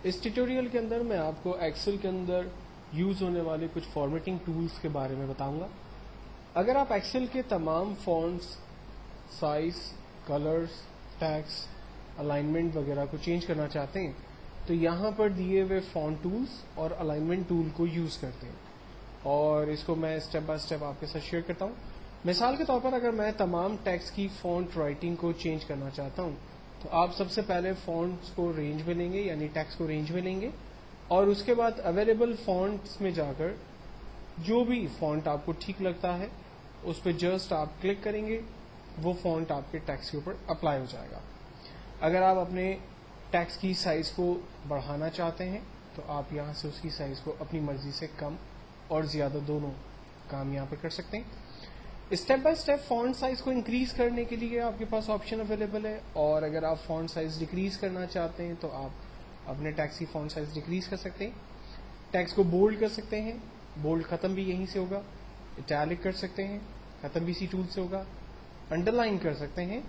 اس tutorial کے اندر میں آپ کو ایکسل کے اندر یوز ہونے والے کچھ فارمیٹنگ ٹولز کے بارے میں بتاؤں گا. اگر آپ ایکسل کے تمام fonts, size, colours, text, alignment وغیرہ کو چینج کرنا چاہتے ہیں تو یہاں پر دیے ہوئے فونٹ ٹولز اور الائنمنٹ ٹول کو یوز کرتے ہیں، اور اس کو میں اسٹیپ بائی اسٹیپ آپ کے ساتھ شیئر کرتا ہوں. مثال کے طور پر اگر میں تمام ٹیکسٹ کی فونٹ رائٹنگ کو چینج کرنا چاہتا ہوں تو آپ سب سے پہلے فونٹس کو رینج میں لیں گے، یعنی ٹیکسٹ کو رینج میں لیں گے، اور اس کے بعد اویلیبل فونٹس میں جا کر جو بھی فونٹ آپ کو ٹھیک لگتا ہے اس پہ جسٹ آپ کلک کریں گے، وہ فونٹ آپ کے ٹیکسٹ کے اوپر اپلائی ہو جائے گا. اگر آپ اپنے ٹیکسٹ کی سائز کو بڑھانا چاہتے ہیں تو آپ یہاں سے اس کی سائز کو اپنی مرضی سے کم اور زیادہ دونوں کام یہاں پہ کر سکتے ہیں. Step by step font size کو انکریز کرنے کے لیے آپ کے پاس آپشن اویلیبل ہے، اور اگر آپ فونٹ سائز ڈیکریز کرنا چاہتے ہیں تو آپ اپنے ٹیکسٹ کی فونٹ سائز ڈیکریز کر سکتے ہیں. ٹیکسٹ کو بولڈ کر سکتے ہیں، بولڈ ختم بھی یہیں سے ہوگا. اٹیلک کر سکتے ہیں، ختم بھی اسی ٹول سے ہوگا. انڈر لائن کر سکتے ہیں،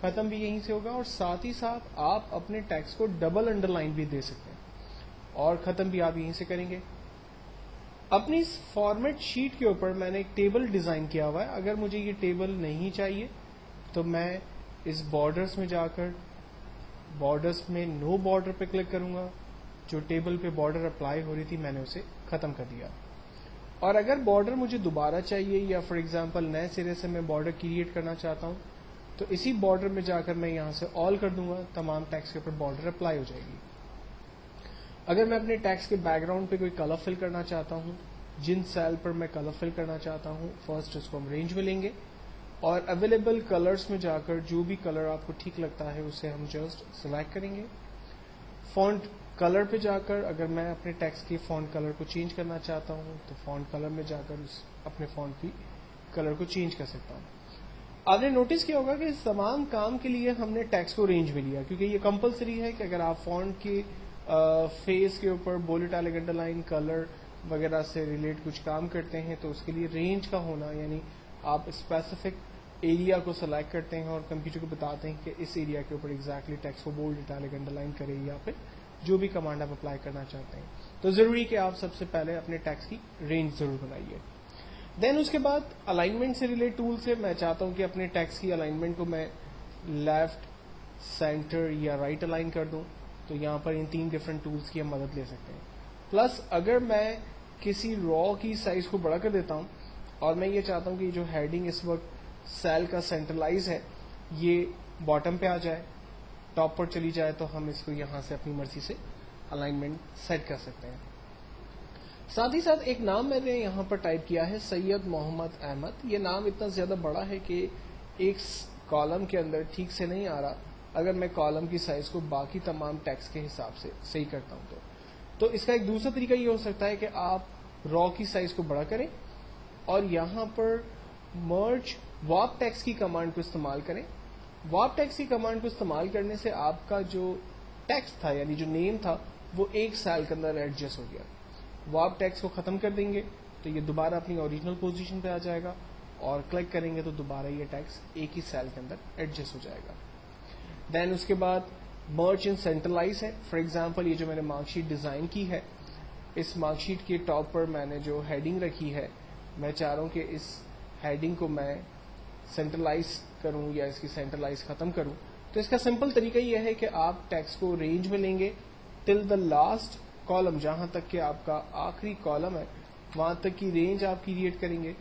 ختم بھی یہیں سے ہوگا. اور ساتھ ہی ساتھ آپ اپنے ٹیکسٹ کو ڈبل انڈر لائن بھی دے سکتے ہیں، اور ختم بھی آپ یہیں سے کریں گے. اپنی اس فارمیٹ شیٹ کے اوپر میں نے ایک ٹیبل ڈیزائن کیا ہوا ہے. اگر مجھے یہ ٹیبل نہیں چاہیے تو میں اس بارڈرز میں جا کر بارڈرز میں نو بارڈر پہ کلک کروں گا. جو ٹیبل پہ بارڈر اپلائی ہو رہی تھی میں نے اسے ختم کر دیا. اور اگر بارڈر مجھے دوبارہ چاہیے، یا فار ایگزامپل نئے سرے سے میں بارڈر کریٹ کرنا چاہتا ہوں، تو اسی بارڈر میں جا کر میں یہاں سے آل کر دوں گا، تمام ٹیکسٹ کے اوپر بارڈر اپلائی ہو جائے گی. اگر میں اپنے ٹیکسٹ کے بیک گراؤنڈ پہ کوئی کلر فل کرنا چاہتا ہوں، جن سیل پر میں کلر فل کرنا چاہتا ہوں، فرسٹ اس کو ہم رینج میں لیں گے، اور اویلیبل کلرز میں جا کر جو بھی کلر آپ کو ٹھیک لگتا ہے اسے ہم جسٹ سلیکٹ کریں گے. فونٹ کلر پہ جا کر اگر میں اپنے ٹیکسٹ کے فونٹ کلر کو چینج کرنا چاہتا ہوں تو فونٹ کلر میں جا کر اپنے فونٹ کی کلر کو چینج کر سکتا ہوں. آپ نے نوٹس کیا ہوگا کہ اس تمام کام کے لیے ہم نے ٹیکسٹ کو رینج میں لیا، کیونکہ یہ کمپلسری ہے کہ اگر آپ فونٹ کی فیس کے اوپر bold italic under line colour وغیرہ سے ریلیٹ کچھ کام کرتے ہیں تو اس کے لیے رینج کا ہونا، یعنی آپ اسپیسیفک ایریا کو سلیکٹ کرتے ہیں اور کمپیوٹر کو بتاتے ہیں کہ اس ایریا کے اوپر ایگزیکٹلی ٹیکسٹ کو بولڈ اٹیلک انڈر لائن کرے، یا پھر جو بھی کمانڈ آپ اپلائی کرنا چاہتے ہیں. تو ضروری کہ آپ سب سے پہلے اپنے ٹیکسٹ کی رینج ضرور بنائیے. دین اس کے بعد الائنمنٹ سے ریلیٹ ٹول سے میں چاہتا ہوں کہ اپنے ٹیکسٹ کی الائنمنٹ کو میں لیفٹ، سینٹر یا رائٹ الائن کر دوں. تو یہاں پر ان 3 ڈفرنٹ ٹولز کی ہم مدد لے سکتے ہیں. پلس اگر میں کسی را کی سائز کو بڑا کر دیتا ہوں اور میں یہ چاہتا ہوں کہ جو ہیڈنگ اس وقت سیل کا سینٹرلائز ہے یہ باٹم پہ آ جائے، ٹاپ پر چلی جائے، تو ہم اس کو یہاں سے اپنی مرضی سے الائنمنٹ سیٹ کر سکتے ہیں. ساتھ ہی ساتھ ایک نام میں نے یہاں پر ٹائپ کیا ہے سید محمد احمد. یہ نام اتنا زیادہ بڑا ہے کہ ایک کالم کے اندر ٹھیک سے نہیں آ رہا اگر میں کالم کی سائز کو باقی تمام ٹیکسٹ کے حساب سے صحیح کرتا ہوں. تو اس کا ایک دوسرا طریقہ یہ ہو سکتا ہے کہ آپ را کی سائز کو بڑا کریں اور یہاں پر مرج وارپ ٹیکسٹ کی کمانڈ کو استعمال کریں. وارپ ٹیکسٹ کی کمانڈ کو استعمال کرنے سے آپ کا جو ٹیکسٹ تھا، یعنی جو نیم تھا، وہ ایک سیل کے اندر ایڈجسٹ ہو گیا. وارپ ٹیکسٹ کو ختم کر دیں گے تو یہ دوبارہ اپنی اوریجنل پوزیشن پہ آ جائے گا، اور کلک کریں گے تو دوبارہ یہ ٹیکسٹ ایک ہی سیل کے اندر ایڈجسٹ ہو جائے گا. دین اس کے بعد مرج ان سینٹرلائز ہے. فار ایگزامپل یہ جو میں نے مارک شیٹ ڈیزائن کی ہے، اس مارک شیٹ کے ٹاپ پر میں نے جو ہیڈنگ رکھی ہے، میں چاہ رہا ہوں کہ اس ہیڈنگ کو میں سینٹرلائز کروں یا اس کی سینٹرلائز ختم کروں. تو اس کا سمپل طریقہ یہ ہے کہ آپ ٹیکسٹ کو رینج میں لیں گے ٹل دا لاسٹ کالم، جہاں تک کہ آپ کا آخری کالم ہے وہاں تک کی رینج آپ کریٹ کریں گے،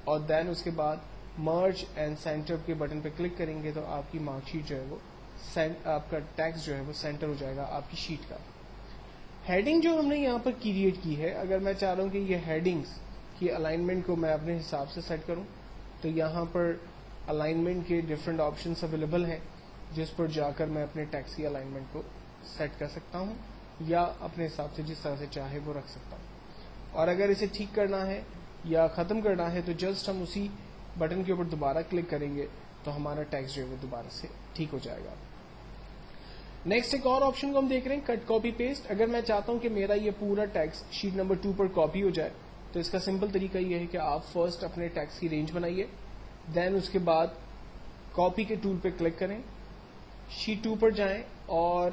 اور دین اس کے بعد مرج اینڈ سینٹر کے بٹن پہ کلک کریں گے تو آپ کی مارک شیٹ جو ہے وہ آپ کا ٹیکسٹ جو ہے وہ سینٹر ہو جائے گا آپ کی شیٹ کا. ہیڈنگ جو ہم نے یہاں پر کریٹ کی ہے، اگر میں چاہ رہا ہوں کہ یہ ہیڈنگز کی الائنمنٹ کو میں اپنے حساب سے سیٹ کروں تو یہاں پر الائنمنٹ کے ڈفرینٹ آپشنس اویلیبل ہیں جس پر جا کر میں اپنے ٹیکسٹ کی الائنمنٹ کو سیٹ کر سکتا ہوں یا اپنے حساب سے جس طرح سے چاہے وہ رکھ سکتا ہوں. اور اگر اسے ٹھیک کرنا ہے یا ختم کرنا ہے تو جسٹ ہم اسی بٹن کے اوپر دوبارہ کلک کریں گے تو ہمارا ٹیکسٹ جو ہے وہ دوبارہ سے ٹھیک ہو جائے گا. نیکسٹ ایک اور آپشن کو ہم دیکھ رہے ہیں کٹ کاپی پیسٹ. اگر میں چاہتا ہوں کہ میرا یہ پورا ٹیکسٹ شیٹ نمبر 2 پر کاپی ہو جائے تو اس کا سمپل طریقہ یہ ہے کہ آپ فرسٹ اپنے ٹیکسٹ کی رینج بنائیے، دین اس کے بعد کاپی کے ٹول پہ کلک کریں، شیٹ 2 پر جائیں اور